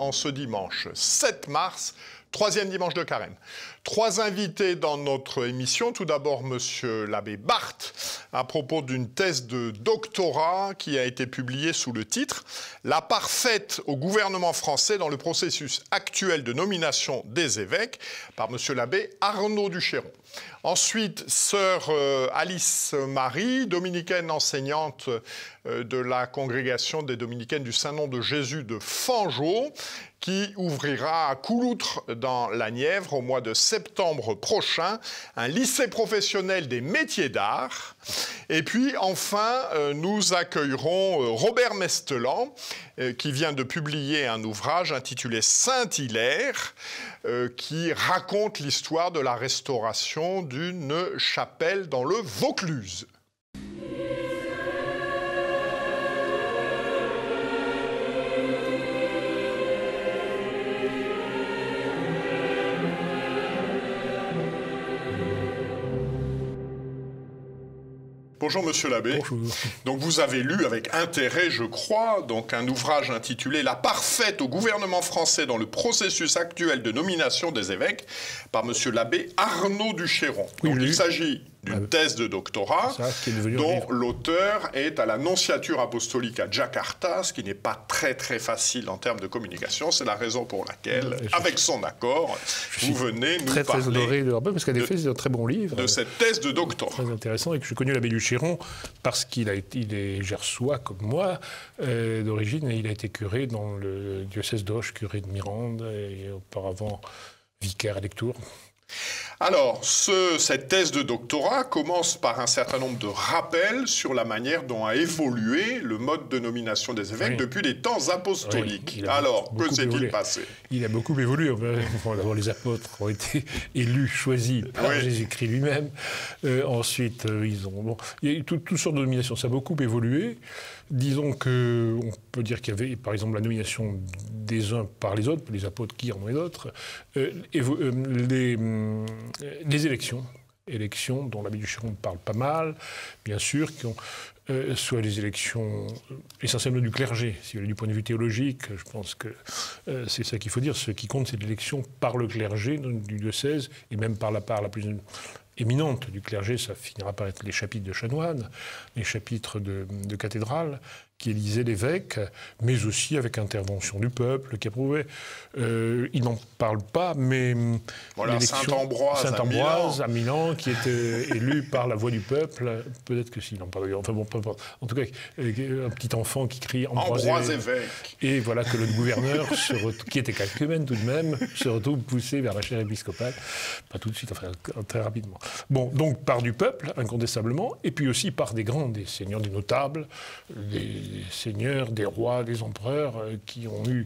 en ce dimanche 7 mars, troisième dimanche de carême. Trois invités dans notre émission. Tout d'abord, monsieur l'abbé Barthes, à propos d'une thèse de doctorat qui a été publiée sous le titre « La part faite au gouvernement français dans le processus actuel de nomination des évêques » par monsieur l'abbé Arnaud Duchéron. Ensuite, sœur Alice Marie, dominicaine enseignante de la congrégation des dominicaines du Saint-Nom de Jésus de Fangeau, qui ouvrira à Couloutre dans la Nièvre au mois de septembre prochain, un lycée professionnel des métiers d'art. Et puis enfin, nous accueillerons Robert Mestelan, qui vient de publier un ouvrage intitulé Saint-Hilaire, qui raconte l'histoire de la restauration d'une chapelle dans le Vaucluse. Bonjour Monsieur l'abbé. Bonjour. Donc vous avez lu avec intérêt, je crois, donc un ouvrage intitulé « La part faite au gouvernement français dans le processus actuel de nomination des évêques » par Monsieur l'abbé Arnaud Duchéron. Oui, donc il s'agit d'une thèse de doctorat dont l'auteur est à la nonciature apostolique à Jakarta, ce qui n'est pas très facile en termes de communication. C'est la raison pour laquelle, avec son accord, vous venez nous parler très honoré de leur parce qu'en effet, c'est un très bon livre. De cette thèse de doctorat. Très intéressant, et que j'ai connu l'abbé Duchéron parce qu'il est gersois comme moi d'origine, et il a été curé dans le diocèse d'Auch, curé de Mirande, et auparavant vicaire à Lectoure. Alors, cette thèse de doctorat commence par un certain nombre de rappels sur la manière dont a évolué le mode de nomination des évêques depuis les temps apostoliques. Oui, alors, que s'est-il passé? Il a beaucoup évolué. D'abord, les apôtres ont été élus, choisis par Jésus-Christ lui-même. Ensuite, il y a eu toutes sortes de nominations. Ça a beaucoup évolué. Disons qu'on peut dire qu'il y avait, par exemple, la nomination des uns par les autres, les apôtres qui en ont les autres, les élections dont l'abbé Duchéron parle pas mal, bien sûr, qui ont soit les élections essentiellement du clergé, si vous voulez, du point de vue théologique, je pense que c'est ça qu'il faut dire. Ce qui compte, c'est l'élection par le clergé du diocèse, et même par la part la plus éminente du clergé, ça finira par être les chapitres de chanoines, les chapitres de cathédrales, qui élisaient l'évêque, mais aussi avec intervention du peuple, qui approuvait. Il n'en parle pas, mais voilà, Saint-Ambroise à Milan, qui était élu par la voix du peuple, peut-être que s'il en parle, enfin bon, peu importe. En tout cas, un petit enfant qui crie Ambroise évêque. Et voilà que le gouverneur, qui était calcumène tout de même, se retrouve poussé vers la chaire épiscopale, pas tout de suite, enfin très rapidement. Bon, donc par du peuple, incontestablement, et puis aussi par des grands, des seigneurs, des notables, des seigneurs, des rois, des empereurs, qui ont eu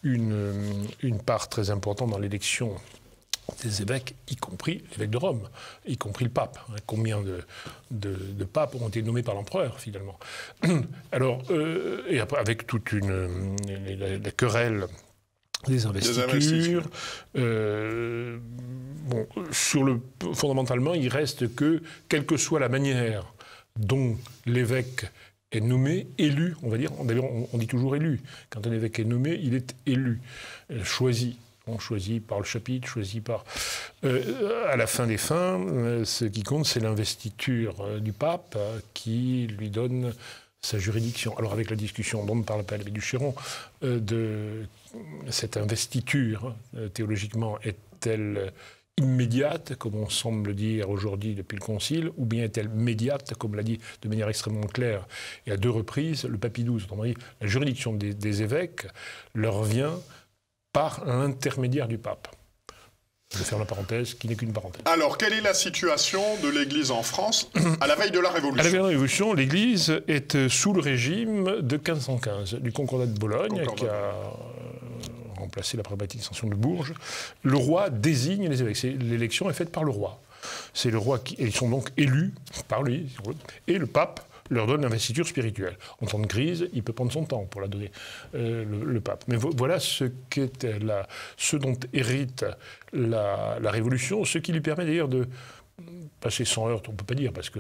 une part très importante dans l'élection des évêques, y compris l'évêque de Rome, y compris le pape. Combien de papes ont été nommés par l'empereur, finalement. Alors, et après, avec toute la querelle des investitures. Fondamentalement, il reste que, quelle que soit la manière dont l'évêque est nommé, élu, on va dire, d'ailleurs on dit toujours élu. Quand un évêque est nommé, il est élu, choisi. On choisit par le chapitre, choisi par... à la fin des fins, ce qui compte, c'est l'investiture du pape qui lui donne sa juridiction. Alors avec la discussion dont parle l'abbé Duchéron, de cette investiture, théologiquement, est-elle immédiate, comme on semble dire aujourd'hui depuis le Concile, ou bien est-elle médiate, comme l'a dit de manière extrêmement claire, et à deux reprises, le Pape Pie XII, autrement dit, la juridiction des évêques leur vient par l'intermédiaire du pape. Je vais faire la parenthèse, qui n'est qu'une parenthèse. Alors, quelle est la situation de l'Église en France à la veille de la Révolution? À la veille de la Révolution, l'Église est sous le régime de 1515, du Concordat de Bologne, qui a remplacé la pragmatique extension de Bourges. Le roi désigne les évêques. L'élection est faite par le roi. C'est le roi qui... Et ils sont donc élus par lui. Et le pape leur donne l'investiture spirituelle. En temps de crise, il peut prendre son temps pour la donner, le pape. Mais voilà ce dont hérite la Révolution, ce qui lui permet d'ailleurs de passer sans heurts, on ne peut pas dire, parce que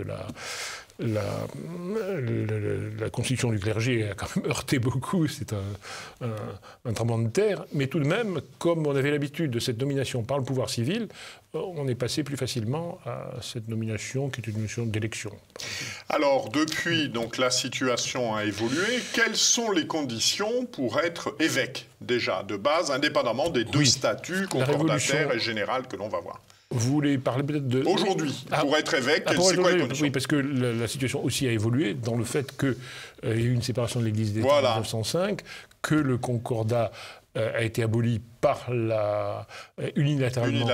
la constitution du clergé a quand même heurté beaucoup, c'est un tremblement de terre, mais tout de même, comme on avait l'habitude de cette nomination par le pouvoir civil, on est passé plus facilement à cette nomination qui est une nomination d'élection. Alors, depuis, donc, la situation a évolué. Quelles sont les conditions pour être évêque, déjà, de base, indépendamment des deux statuts, concordataire et général, que l'on va voir? Vous voulez parler peut-être de... Aujourd'hui, pour être évêque, c'est quoi les conditions? Oui, parce que la situation aussi a évolué dans le fait qu'il y a eu une séparation de l'Église d'État en 1905, que le concordat a été aboli unilatéralement,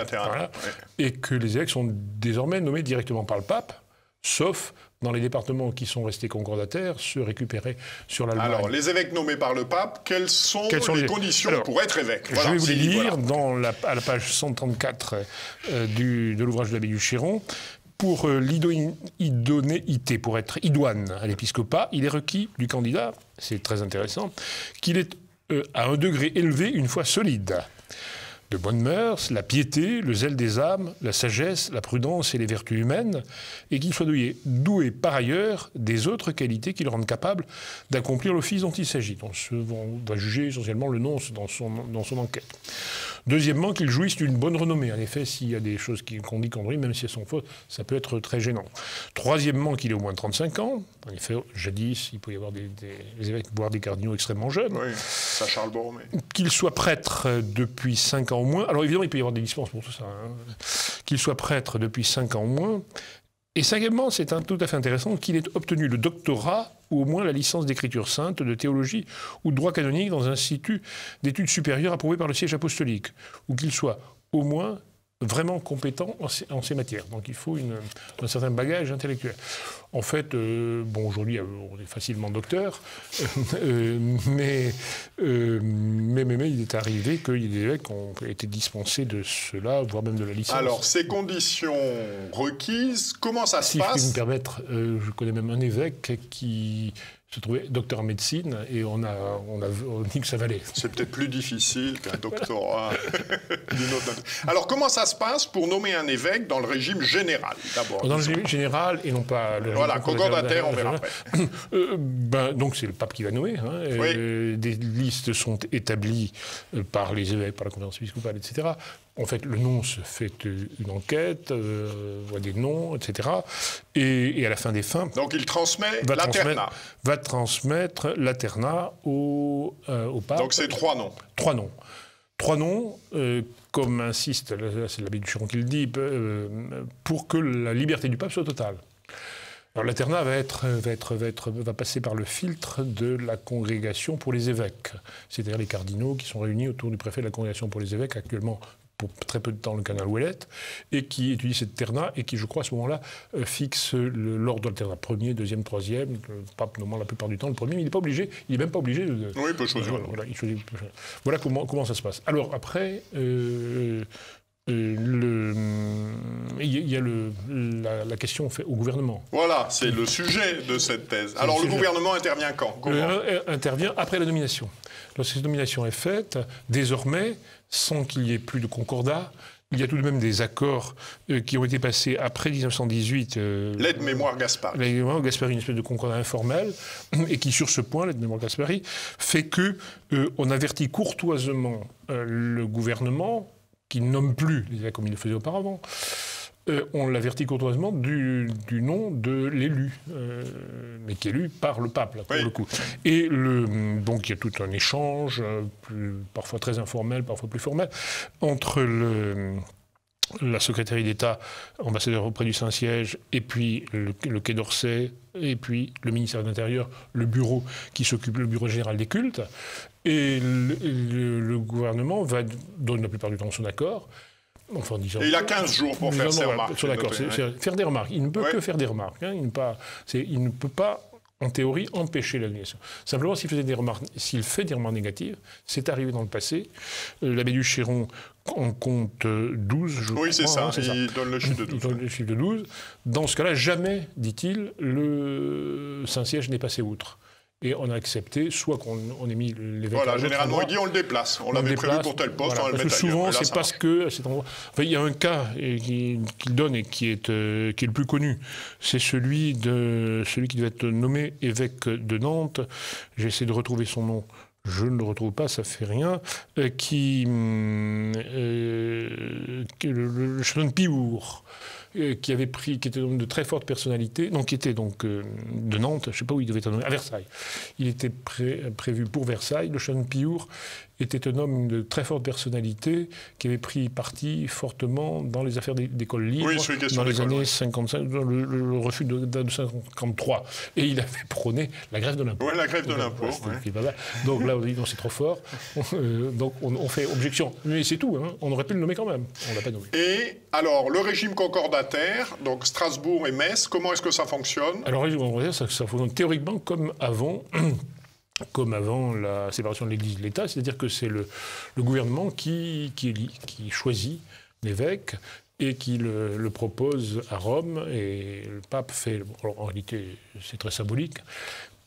et que les évêques sont désormais nommés directement par le pape, sauf dans les départements qui sont restés concordataires, se récupérer sur l'Allemagne. Alors, les évêques nommés par le pape, quelles sont les conditions pour être évêque? Je vais vous les lire à la page 134 de l'ouvrage de l'abbé du Chéron. Pour l'idonéité, pour être idoine à l'épiscopat, il est requis du candidat, c'est très intéressant, qu'il est à un degré élevé une foi solide. De bonnes mœurs, la piété, le zèle des âmes, la sagesse, la prudence et les vertus humaines, et qu'il soit doué par ailleurs des autres qualités qui le rendent capable d'accomplir l'office dont il s'agit. On va juger essentiellement le nonce dans son enquête. Deuxièmement, qu'il jouisse d'une bonne renommée. En effet, s'il y a des choses qu'on dit qu'on même si elles sont fausses, ça peut être très gênant. Troisièmement, qu'il ait au moins 35 ans. En effet, jadis, il peut y avoir des évêques, voire des cardinaux extrêmement jeunes. Oui, ça Charles Borromée. Qu'il soit prêtre depuis 5 ans au moins. Alors évidemment, il peut y avoir des dispenses pour tout ça. Qu'il soit prêtre depuis 5 ans au moins. Et cinquièmement, c'est tout à fait intéressant qu'il ait obtenu le doctorat ou au moins la licence d'écriture sainte, de théologie ou de droit canonique dans un institut d'études supérieures approuvé par le siège apostolique, ou qu'il soit au moins vraiment compétent en ces matières. Donc il faut un certain bagage intellectuel. En fait, aujourd'hui, on est facilement docteur, mais il est arrivé qu'il y ait des évêques qui ont été dispensés de cela, voire même de la licence. Alors, ces conditions requises, comment ça se passe? Si je puis me permettre, je connais même un évêque qui se trouvait docteur en médecine et on a dit que ça valait. C'est peut-être plus difficile qu'un doctorat d'une autre. Alors, comment ça se passe pour nommer un évêque dans le régime général, d'abord? Dans le régime général et non pas le voilà, concordataire, on verra après. Donc, c'est le pape qui va nommer. Des listes sont établies par les évêques, par la conférence épiscopale, etc. En fait, le nonce fait une enquête, voit des noms, etc. Et à la fin des fins... Donc il transmet l'aternat. Va transmettre l'aternat au pape. Donc c'est 3 noms. 3 noms. 3 noms, comme insiste, c'est l'abbé du Chéron qui le dit, pour que la liberté du pape soit totale. Alors l'aternat va passer par le filtre de la congrégation pour les évêques, c'est-à-dire les cardinaux qui sont réunis autour du préfet de la congrégation pour les évêques, actuellement pour très peu de temps le canal Ouellette, et qui étudie cette terna et qui, je crois, à ce moment-là, fixe l'ordre de l'alternat. Premier, deuxième, troisième. Le pape, normalement, la plupart du temps, le premier, mais il n'est pas obligé. Il n'est même pas obligé de... Oui, il peut choisir. Voilà comment ça se passe. Alors, après... il y a la question faite au gouvernement. Voilà, c'est le sujet de cette thèse. Alors, le gouvernement intervient quand? Intervient après la nomination. Lorsque cette nomination est faite, désormais, sans qu'il y ait plus de concordat, il y a tout de même des accords qui ont été passés après 1918. L'aide-mémoire Gaspari. L'aide-mémoire Gaspari, une espèce de concordat informel, et qui, sur ce point, l'aide-mémoire Gaspari, fait qu'on avertit courtoisement le gouvernement, qui ne nomme plus les évêques comme il le faisait auparavant, on l'avertit courtoisement du nom de l'élu, mais qui est élu par le pape, là, pour le coup. Et donc il y a tout un échange, parfois très informel, parfois plus formel, entre la secrétaire d'État, ambassadeur auprès du Saint-Siège, et puis le Quai d'Orsay, et puis le ministère de l'Intérieur, le bureau qui s'occupe, le bureau général des cultes. Et le gouvernement donne la plupart du temps son accord. Enfin, et il a 15 jours pour faire ses remarques. Faire des remarques. Il ne peut que faire des remarques. Hein. Il ne peut pas, en théorie, empêcher la nomination. Simplement, s'il fait des remarques négatives, c'est arrivé dans le passé. L'abbé du Chéron en compte 12, je crois. Oui, c'est ça. Il donne le chiffre de 12. Il donne le chiffre de 12. Dans ce cas-là, jamais, dit-il, le Saint-Siège n'est passé outre. Et on a accepté, soit qu'on ait mis l'évêque... Voilà, généralement, il dit on le déplace. On l'avait prévu pour tel poste, voilà, on va le mettre souvent, ailleurs. c'est parce que à cet endroit... Enfin, il y a un cas qu'il donne et qui est le plus connu. C'est celui qui devait être nommé évêque de Nantes. J'essaie de retrouver son nom. Je ne le retrouve pas, ça fait rien. Le Chenon Piour, qui était donc de très forte personnalité, qui était donc de Nantes, je ne sais pas où il devait être nommé, à Versailles. Il était prévu pour Versailles. Le Chenon Piour était un homme de très forte personnalité qui avait pris parti fortement dans les affaires d'école libre dans les années 55, dans le refus de 53. Et il avait prôné la grève de l'impôt. Oui, la grève de l'impôt. Donc là, on dit non, c'est trop fort. Donc on fait objection. Mais c'est tout, hein. On aurait pu le nommer quand même. On ne l'a pas nommé. Et alors, le régime concordataire, donc Strasbourg et Metz, comment est-ce que ça fonctionne? Alors, on va dire ça fonctionne théoriquement comme avant la séparation de l'Église et de l'État, c'est-à-dire que c'est le gouvernement qui choisit l'évêque et qui le propose à Rome, et le pape fait... Alors, en réalité, c'est très symbolique,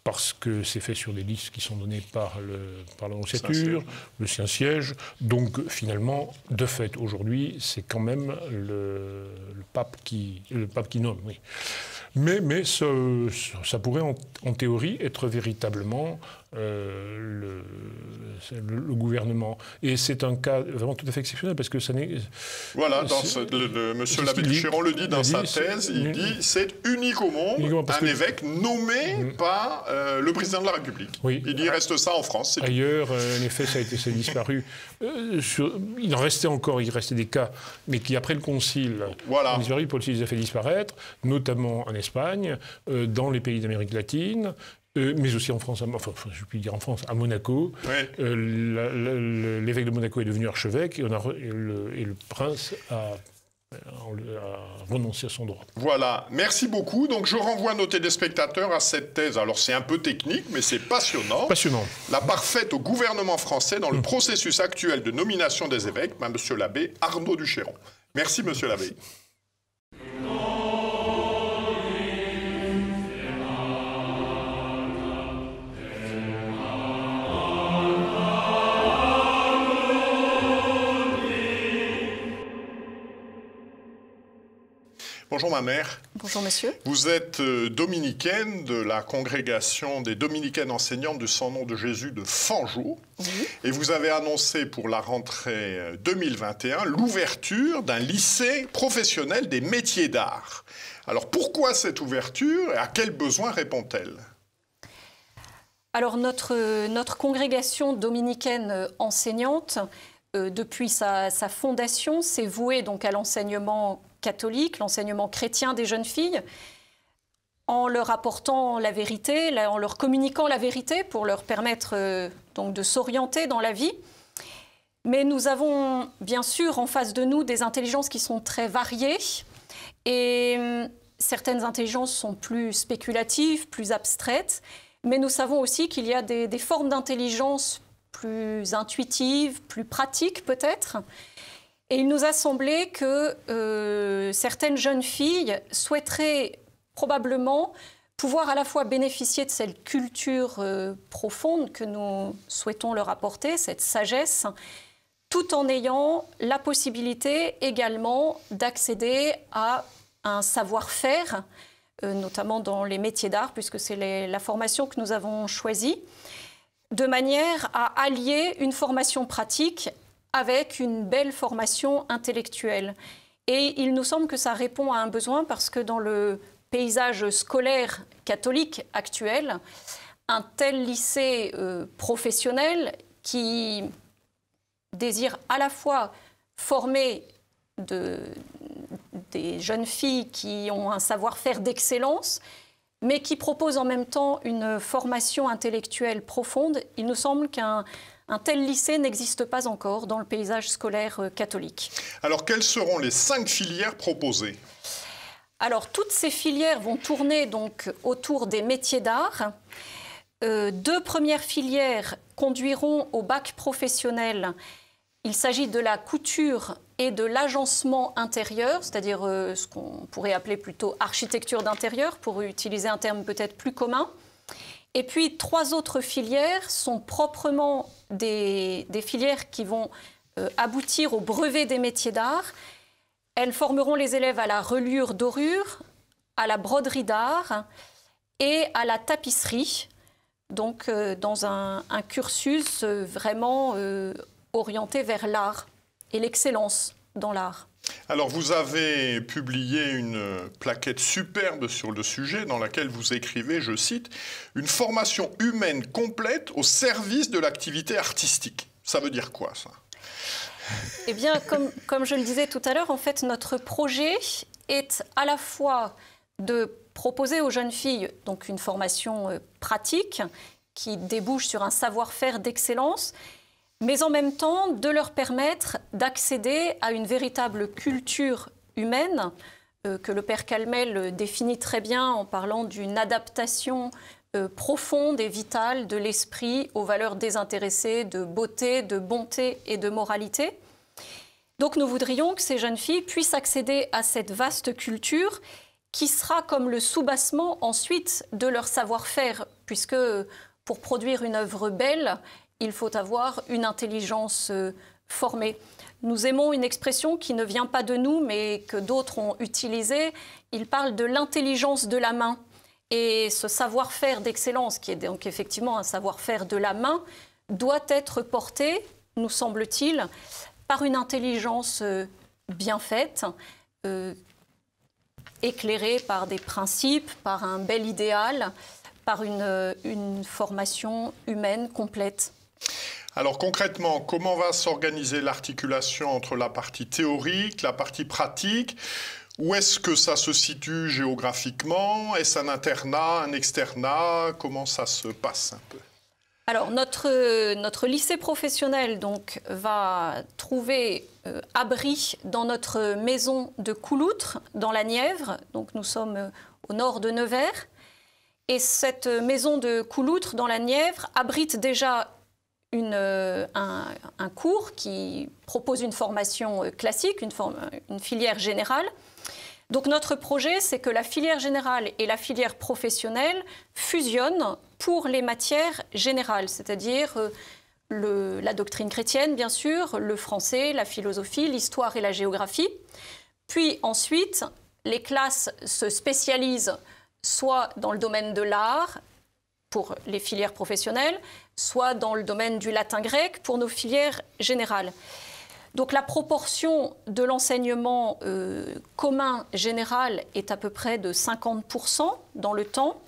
parce que c'est fait sur des listes qui sont données par l'annonciature, le Saint-Siège. Donc, finalement, de fait, aujourd'hui, c'est quand même le pape qui nomme, oui. Mais ça pourrait, en théorie, être véritablement le gouvernement. Et c'est un cas vraiment tout à fait exceptionnel, parce que ça n'est... Voilà, monsieur l'abbé Duchéron le dit dans sa thèse, il dit c'est unique au monde un évêque nommé par le président de la République. Oui. Il dit il reste ça en France. Ailleurs, en effet, ça a disparu. Il restait des cas, mais qui, après le Concile, ont disparu. Paul VI les a fait disparaître, notamment en Espagne, dans les pays d'Amérique latine, mais aussi en France, je puis dire en France, à Monaco. Oui. L'évêque de Monaco est devenu archevêque, et le prince a renoncé à son droit. Voilà, merci beaucoup. Donc je renvoie nos téléspectateurs à cette thèse. Alors c'est un peu technique, mais c'est passionnant. Passionnant. La part faite au gouvernement français dans le processus actuel de nomination des évêques par monsieur l'abbé Arnaud Duchéron. Merci, monsieur l'abbé. Bonjour ma mère. Bonjour monsieur. Vous êtes dominicaine de la congrégation des dominicaines enseignantes du Saint-Nom de Jésus de Fanjeaux. Oui. Et vous avez annoncé pour la rentrée 2021 l'ouverture d'un lycée professionnel des métiers d'art. Alors pourquoi cette ouverture et à quels besoins répond-elle? Alors notre congrégation dominicaine enseignante, depuis sa fondation, s'est vouée donc à l'enseignement catholique, l'enseignement chrétien des jeunes filles, en leur apportant la vérité, en leur communiquant la vérité pour leur permettre donc de s'orienter dans la vie. Mais nous avons bien sûr en face de nous des intelligences qui sont très variées, et certaines intelligences sont plus spéculatives, plus abstraites, mais nous savons aussi qu'il y a des formes d'intelligence plus intuitives, plus pratiques peut-être. Et il nous a semblé que certaines jeunes filles souhaiteraient probablement pouvoir à la fois bénéficier de cette culture profonde que nous souhaitons leur apporter, cette sagesse, tout en ayant la possibilité également d'accéder à un savoir-faire, notamment dans les métiers d'art, puisque c'est la formation que nous avons choisie, de manière à allier une formation pratique avec une belle formation intellectuelle. Et il nous semble que ça répond à un besoin, parce que dans le paysage scolaire catholique actuel, un tel lycée professionnel qui désire à la fois former des jeunes filles qui ont un savoir-faire d'excellence, mais qui propose en même temps une formation intellectuelle profonde, il nous semble qu'un tel lycée n'existe pas encore dans le paysage scolaire catholique. Alors, quelles seront les 5 filières proposées? Alors, toutes ces filières vont tourner donc autour des métiers d'art. 2 premières filières conduiront au bac professionnel. Il s'agit de la couture et de l'agencement intérieur, c'est-à-dire ce qu'on pourrait appeler plutôt architecture d'intérieur, pour utiliser un terme peut-être plus commun. Et puis 3 autres filières sont proprement des filières qui vont aboutir au brevet des métiers d'art. Elles formeront les élèves à la reliure-dorure, à la broderie d'art et à la tapisserie, donc dans un cursus vraiment orienté vers l'art et l'excellence dans l'art. Alors, vous avez publié une plaquette superbe sur le sujet dans laquelle vous écrivez, je cite, « Une formation humaine complète au service de l'activité artistique ». Ça veut dire quoi, ça ? Eh bien, comme je le disais tout à l'heure, en fait, notre projet est à la fois de proposer aux jeunes filles donc une formation pratique qui débouche sur un savoir-faire d'excellence, mais en même temps de leur permettre d'accéder à une véritable culture humaine que le père Calmel définit très bien en parlant d'une adaptation profonde et vitale de l'esprit aux valeurs désintéressées de beauté, de bonté et de moralité. Donc nous voudrions que ces jeunes filles puissent accéder à cette vaste culture qui sera comme le soubassement ensuite de leur savoir-faire, puisque pour produire une œuvre belle, il faut avoir une intelligence formée. Nous aimons une expression qui ne vient pas de nous, mais que d'autres ont utilisée. Il parle de l'intelligence de la main. Et ce savoir-faire d'excellence, qui est donc effectivement un savoir-faire de la main, doit être porté, nous semble-t-il, par une intelligence bien faite, éclairée par des principes, par un bel idéal, par une formation humaine complète. Alors concrètement, comment va s'organiser l'articulation entre la partie théorique, la partie pratique ? Où est-ce que ça se situe géographiquement? Est-ce un internat, un externat? Comment ça se passe un peu? Alors notre lycée professionnel donc, va trouver abri dans notre maison de Couloutres, dans la Nièvre. Donc nous sommes au nord de Nevers. Et cette maison de Couloutres, dans la Nièvre, abrite déjà un cours qui propose une formation classique, une filière générale. Donc notre projet, c'est que la filière générale et la filière professionnelle fusionnent pour les matières générales, c'est-à-dire la doctrine chrétienne, bien sûr, le français, la philosophie, l'histoire et la géographie. Puis ensuite, les classes se spécialisent soit dans le domaine de l'art, pour les filières professionnelles, soit dans le domaine du latin-grec pour nos filières générales. Donc la proportion de l'enseignement commun général est à peu près de 50% dans le temps.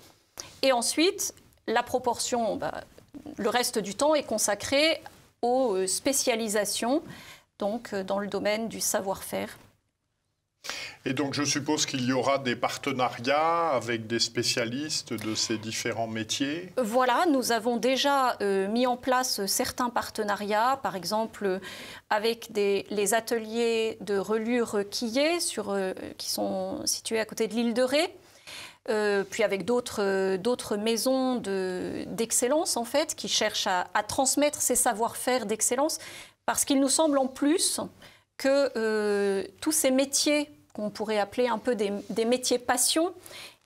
Et ensuite, la proportion, le reste du temps est consacré aux spécialisations, donc dans le domaine du savoir-faire. Et donc, je suppose qu'il y aura des partenariats avec des spécialistes de ces différents métiers? Voilà, nous avons déjà mis en place certains partenariats, par exemple avec les ateliers de reliure quillée qui sont situés à côté de l'île de Ré, puis avec d'autres maisons d'excellence, en fait, qui cherchent à transmettre ces savoir-faire d'excellence, parce qu'il nous semble en plus que tous ces métiers qu'on pourrait appeler un peu des métiers passion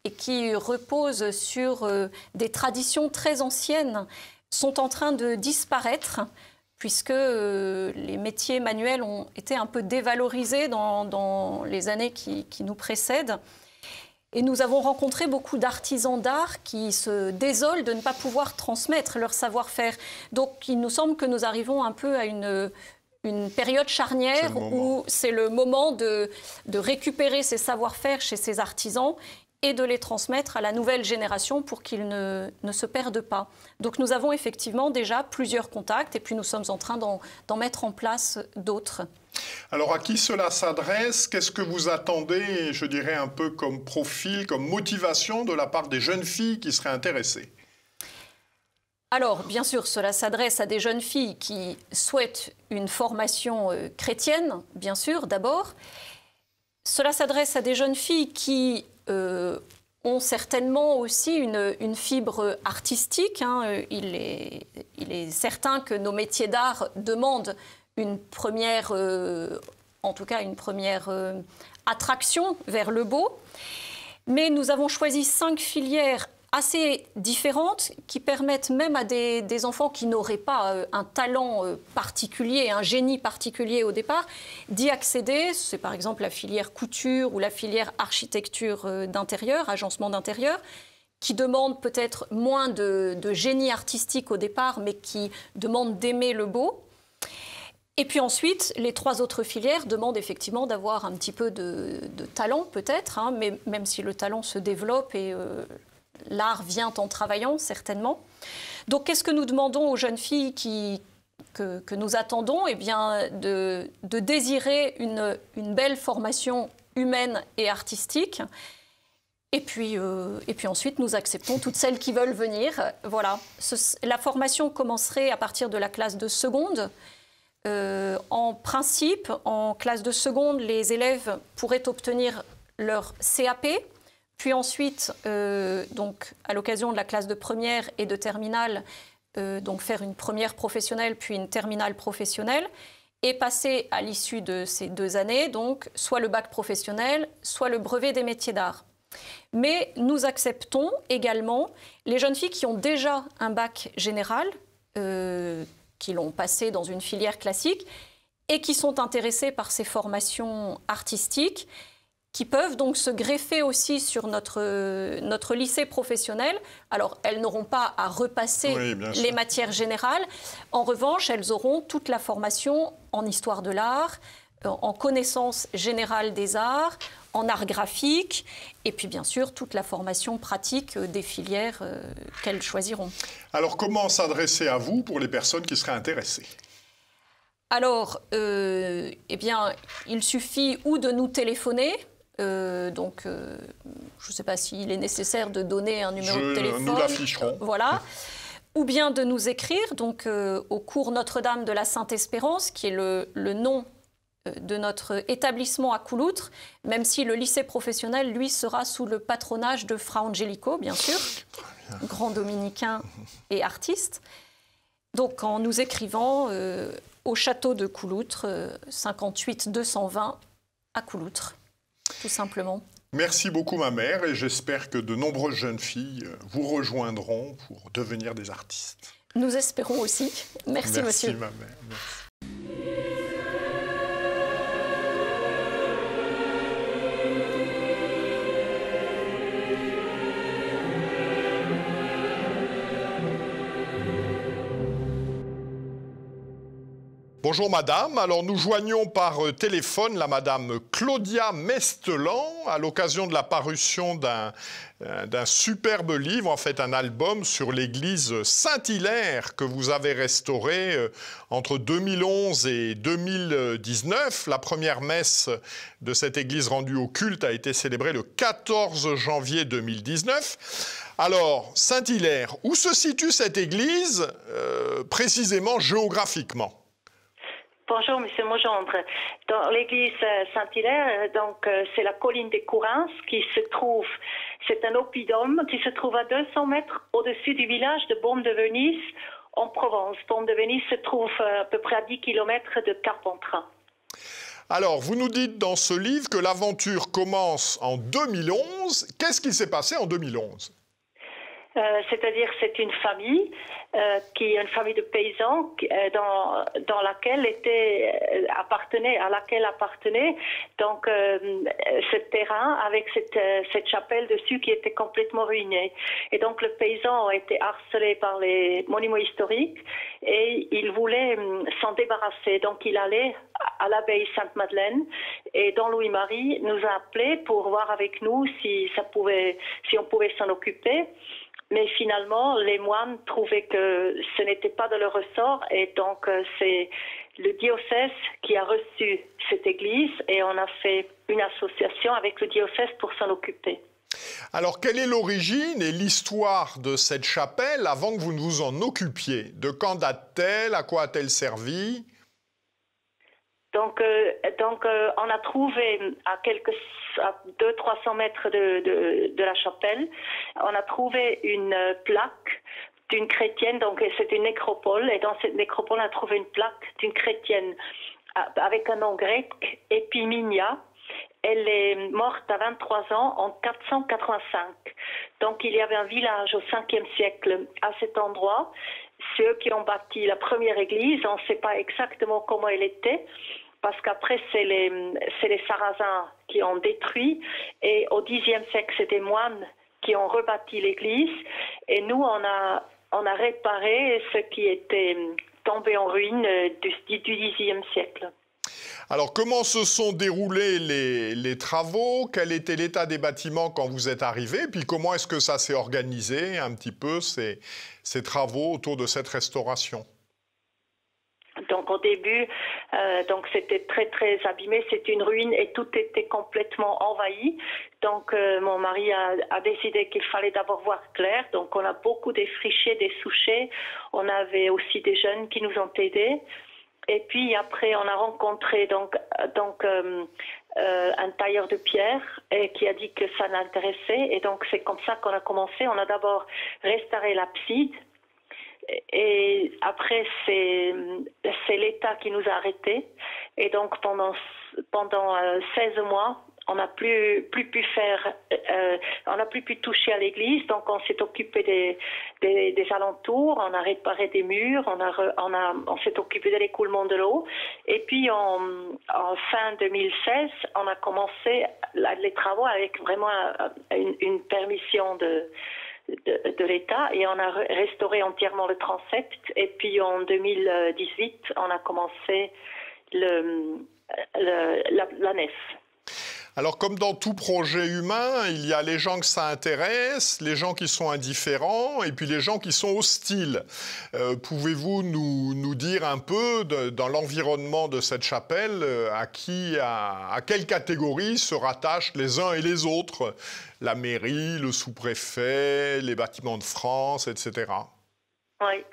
et qui reposent sur des traditions très anciennes, sont en train de disparaître puisque les métiers manuels ont été un peu dévalorisés dans les années qui nous précèdent. Et nous avons rencontré beaucoup d'artisans d'art qui se désolent de ne pas pouvoir transmettre leur savoir-faire. Donc il nous semble que nous arrivons un peu à une période charnière où c'est le moment de récupérer ces savoir-faire chez ces artisans et de les transmettre à la nouvelle génération pour qu'ils ne se perdent pas. Donc nous avons effectivement déjà plusieurs contacts et puis nous sommes en train d'en mettre en place d'autres. Alors à qui cela s'adresse? Qu'est-ce que vous attendez, je dirais, un peu comme profil, comme motivation de la part des jeunes filles qui seraient intéressées? Alors, bien sûr, cela s'adresse à des jeunes filles qui souhaitent une formation chrétienne, bien sûr, d'abord. Cela s'adresse à des jeunes filles qui ont certainement aussi une fibre artistique. Hein. Il est certain que nos métiers d'art demandent une première attraction vers le beau. Mais nous avons choisi 5 filières assez différentes qui permettent même à des enfants qui n'auraient pas un talent particulier, un génie particulier au départ, d'y accéder. C'est par exemple la filière couture ou la filière architecture d'intérieur, agencement d'intérieur, qui demandent peut-être moins de génie artistique au départ, mais qui demandent d'aimer le beau. Et puis ensuite, les 3 autres filières demandent effectivement d'avoir un petit peu de talent peut-être, hein, mais même si le talent se développe et l'art vient en travaillant certainement. Donc qu'est-ce que nous demandons aux jeunes filles que nous attendons? Eh bien de désirer une belle formation humaine et artistique. Et puis ensuite, nous acceptons toutes celles qui veulent venir. Voilà. La formation commencerait à partir de la classe de seconde. En principe, en classe de seconde, les élèves pourraient obtenir leur CAP, puis ensuite, donc, à l'occasion de la classe de première et de terminale, donc faire une première professionnelle, puis une terminale professionnelle, et passer à l'issue de ces 2 années, donc, soit le bac professionnel, soit le brevet des métiers d'art. Mais nous acceptons également les jeunes filles qui ont déjà un bac général, qui l'ont passé dans une filière classique et qui sont intéressées par ces formations artistiques, qui peuvent donc se greffer aussi sur notre lycée professionnel. Alors, elles n'auront pas à repasser les matières générales. En revanche, elles auront toute la formation en histoire de l'art, en connaissance générale des arts, en art graphique, et puis bien sûr toute la formation pratique des filières qu'elles choisiront. Alors comment s'adresser à vous pour les personnes qui seraient intéressées? Alors, eh bien, il suffit ou de nous téléphoner, je ne sais pas s'il est nécessaire de donner un numéro de téléphone. Nous l'afficherons. Voilà. Ou bien de nous écrire donc, au cours Notre-Dame de la Sainte-Espérance, qui est le nom de notre établissement à Couloutres, même si le lycée professionnel, lui, sera sous le patronage de Fra Angelico, bien sûr, grand dominicain et artiste. Donc, en nous écrivant au château de Couloutres, 58 220 à Couloutres, tout simplement. Merci beaucoup, ma mère, et j'espère que de nombreuses jeunes filles vous rejoindront pour devenir des artistes. Nous espérons aussi. Merci, monsieur. Merci, ma mère. Merci. Bonjour madame, alors nous joignons par téléphone la madame Claudia Mestelan à l'occasion de la parution d'un superbe livre, en fait un album sur l'église Saint-Hilaire que vous avez restauré entre 2011 et 2019. La première messe de cette église rendue au culte a été célébrée le 14 janvier 2019. Alors, Saint-Hilaire, où se situe cette église précisément géographiquement ? Bonjour, Monsieur Mogendre. Dans l'église Saint-Hilaire, donc c'est la colline des Courins qui se trouve, c'est un oppidum qui se trouve à 200 mètres au-dessus du village de Beaume-de-Venise, en Provence. Beaume-de-Venise se trouve à peu près à 10 km de Carpentras. Alors, vous nous dites dans ce livre que l'aventure commence en 2011. Qu'est-ce qui s'est passé en 2011 ? C'est-à-dire c'est une famille qui est une famille de paysans dans laquelle appartenait donc ce terrain avec cette chapelle dessus qui était complètement ruinée. Et donc le paysan a été harcelé par les monuments historiques et il voulait s'en débarrasser. Donc il allait à l'abbaye Sainte-Madeleine et Don Louis-Marie nous a appelés pour voir avec nous si on pouvait s'en occuper. Mais finalement, les moines trouvaient que ce n'était pas de leur ressort et donc c'est le diocèse qui a reçu cette église et on a fait une association avec le diocèse pour s'en occuper. Alors, quelle est l'origine et l'histoire de cette chapelle avant que vous ne vous en occupiez? De quand date-t-elle? À quoi a-t-elle servi? Donc, on a trouvé à 200-300 mètres de la chapelle, on a trouvé une plaque d'une chrétienne, donc c'est une nécropole, et dans cette nécropole, on a trouvé une plaque d'une chrétienne avec un nom grec, Epiminia. Elle est morte à 23 ans en 485. Donc il y avait un village au 5e siècle à cet endroit. C'est eux qui ont bâti la première église. On ne sait pas exactement comment elle était, parce qu'après c'est les Sarrasins qui ont détruit. Et au 10e siècle, c'est des moines qui ont rebâti l'église. Et nous, on a réparé ce qui était tombé en ruine du 10e siècle. Alors, comment se sont déroulés les travaux? Quel était l'état des bâtiments quand vous êtes arrivé? Puis comment est-ce que ça s'est organisé un petit peu, ces travaux autour de cette restauration? Donc au début, c'était très très abîmé, c'était une ruine et tout était complètement envahi. Donc mon mari a décidé qu'il fallait d'abord voir clair. Donc on a beaucoup défriché, dessouché. On avait aussi des jeunes qui nous ont aidés. Et puis après, on a rencontré un tailleur de pierre qui a dit que ça l'intéressait. Et donc c'est comme ça qu'on a commencé. On a d'abord restauré l'abside. Et après, c'est l'État qui nous a arrêtés. Et donc, pendant 16 mois, on n'a plus pu faire, on n'a plus pu toucher à l'église. Donc, on s'est occupé des alentours, on a réparé des murs, on s'est occupé de l'écoulement de l'eau. Et puis, en fin 2016, on a commencé les travaux avec vraiment une permission de l'État et on a restauré entièrement le transept. Et puis en 2018, on a commencé la nef. Alors, comme dans tout projet humain, il y a les gens que ça intéresse, les gens qui sont indifférents et puis les gens qui sont hostiles. Pouvez-vous nous dire un peu, dans l'environnement de cette chapelle, à quelle catégorie se rattachent les uns et les autres? La mairie, le sous-préfet, les bâtiments de France, etc. Oui.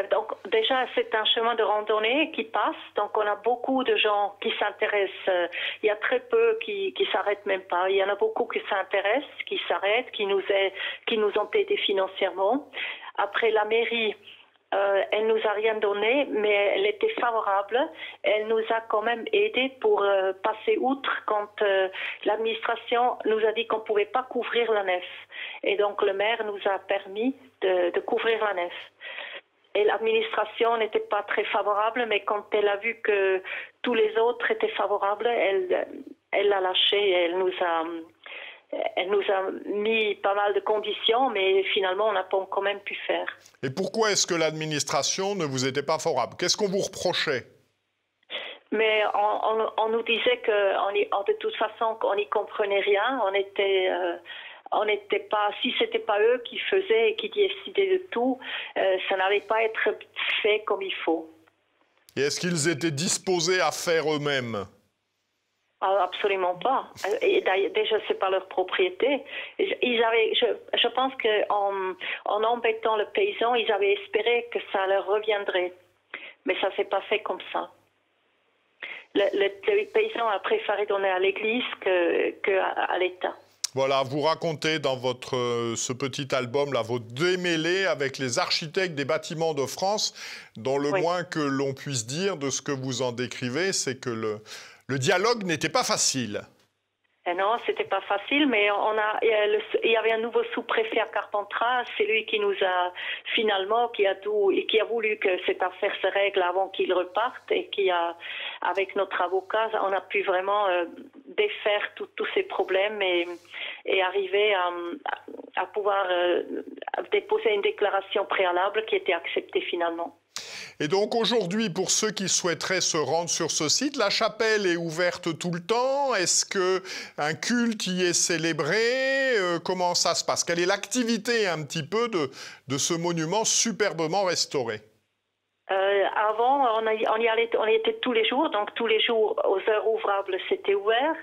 Donc déjà, c'est un chemin de randonnée qui passe. Donc on a beaucoup de gens qui s'intéressent. Il y a très peu qui s'arrêtent même pas. Il y en a beaucoup qui s'intéressent, qui s'arrêtent, qui nous ont aidés financièrement. Après, la mairie, elle nous a rien donné, mais elle était favorable. Elle nous a quand même aidés pour passer outre quand l'administration nous a dit qu'on pouvait pas couvrir la nef. Et donc le maire nous a permis de couvrir la nef. Et l'administration n'était pas très favorable, mais quand elle a vu que tous les autres étaient favorables, elle l'a lâché et elle nous a mis pas mal de conditions, mais finalement, on n'a pas quand même pu faire. Et pourquoi est-ce que l'administration ne vous était pas favorable? Qu'est-ce qu'on vous reprochait? Mais on nous disait que de toute façon, on n'y comprenait rien. On n'était pas, si c'était pas eux qui faisaient et qui décidaient de tout, ça n'allait pas être fait comme il faut. Et est-ce qu'ils étaient disposés à faire eux-mêmes? Absolument pas. Et déjà, c'est pas leur propriété. Je pense qu'en embêtant le paysan, ils avaient espéré que ça leur reviendrait. Mais ça s'est pas fait comme ça. Le paysan a préféré donner à l'Église qu'à l'État. Voilà, vous racontez dans ce petit album là, vos démêlés avec les architectes des bâtiments de France, dont le moins que l'on puisse dire de ce que vous en décrivez, c'est que le dialogue n'était pas facile. Non, c'était pas facile, mais il y avait un nouveau sous-préfet à Carpentras, c'est lui qui nous a finalement, qui a voulu que cette affaire se règle avant qu'il reparte et avec notre avocat, on a pu vraiment défaire tous ces problèmes et arriver à pouvoir déposer une déclaration préalable qui était acceptée finalement. Et donc aujourd'hui, pour ceux qui souhaiteraient se rendre sur ce site, la chapelle est ouverte tout le temps? Est-ce qu'un culte y est célébré? Comment ça se passe? Quelle est l'activité un petit peu de ce monument superbement restauré? Avant, on y était tous les jours, donc tous les jours aux heures ouvrables, c'était ouvert.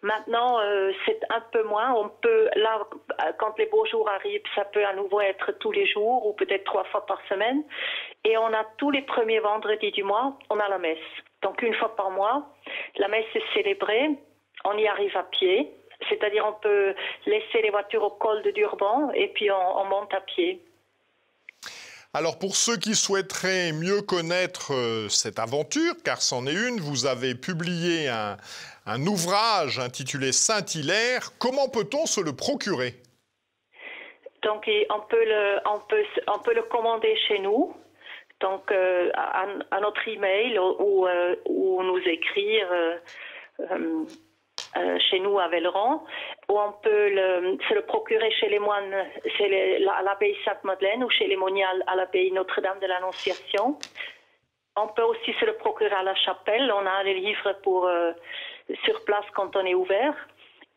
Maintenant, c'est un peu moins. On peut, là, quand les beaux jours arrivent, ça peut à nouveau être tous les jours ou peut-être 3 fois par semaine. Et on a tous les premiers vendredis du mois, on a la messe. Donc une fois par mois, la messe est célébrée. On y arrive à pied, c'est-à-dire on peut laisser les voitures au col de Durban et puis on monte à pied. Alors pour ceux qui souhaiteraient mieux connaître cette aventure, car c'en est une, vous avez publié un ouvrage intitulé Saint-Hilaire. Comment peut-on se le procurer? Donc on peut le commander chez nous, donc à notre email ou nous écrire chez nous à Velleran, ou on peut se le procurer chez les moines, à l'abbaye Sainte-Madeleine ou chez les moniales à l'abbaye Notre-Dame de l'Annonciation. On peut aussi se le procurer à la chapelle. On a les livres sur place quand on est ouvert.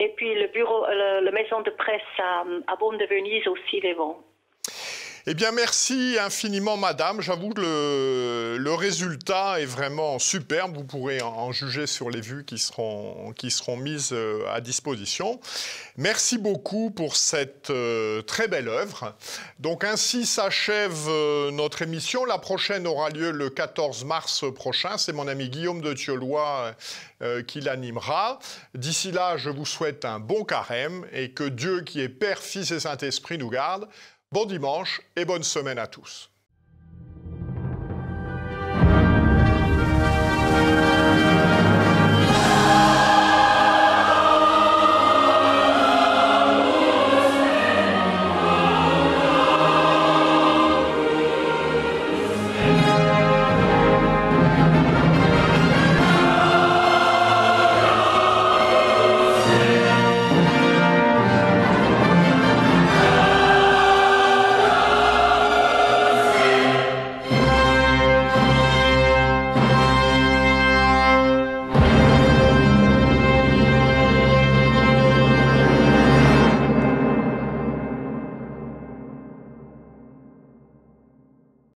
Et puis la maison de presse à Beaune de Venise aussi les vend. Eh bien, merci infiniment, madame. J'avoue que le résultat est vraiment superbe. Vous pourrez en juger sur les vues qui seront mises à disposition. Merci beaucoup pour cette très belle œuvre. Donc, ainsi s'achève notre émission. La prochaine aura lieu le 14 mars prochain. C'est mon ami Guillaume de Thiolois qui l'animera. D'ici là, je vous souhaite un bon carême et que Dieu, qui est Père, Fils et Saint-Esprit, nous garde. Bon dimanche et bonne semaine à tous.